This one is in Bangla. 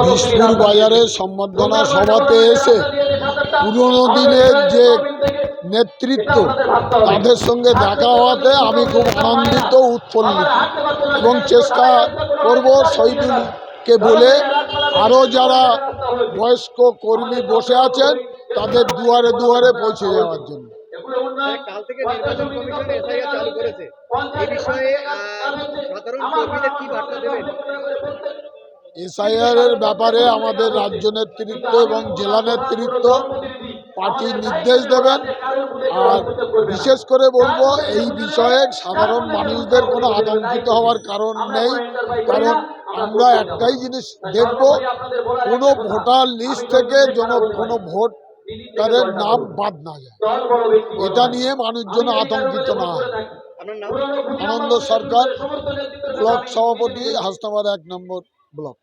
বিশপুর বাজারে সম্বর্ধনা সভাতে এসে পুরনো দিনের যে নেতৃত্ব তাদের সঙ্গে দেখা হওয়াতে আমি খুব আনন্দিত, উৎফুল্লিত এবং চেষ্টা করব শহীদুলকে বলে আরও যারা বয়স্ক কর্মী বসে আছেন তাদের দুয়ারে দুয়ারে পৌঁছে যাওয়ার জন্য। কাল থেকে নির্বাচন কমিশন এসআইআর চালু করেছে, এই বিষয়ে সাধারণ কর্মীদের কি বার্তা দেবেন? এসআইআর এর ব্যাপারে আমাদের রাজ্য নেতৃত্ব এবং জেলা নেতৃত্ব পার্টি নির্দেশ দেবেন। আর বিশেষ করে বলবো, এই বিষয়ে সাধারণ মানুষদের কোনো আতঙ্কিত হওয়ার কারণ নেই, কারণ আমরা একটাই জিনিস দেখব, কোনো ভোটার লিস্ট থেকে যেন কোনো ভোট তাদের নাম বাদ না যায়, এটা নিয়ে মানুষজন আতঙ্কিত না হয়। আনন্দ সরকার, ব্লক সভাপতি, হাসনাবাদ 1 নম্বর ব্লক।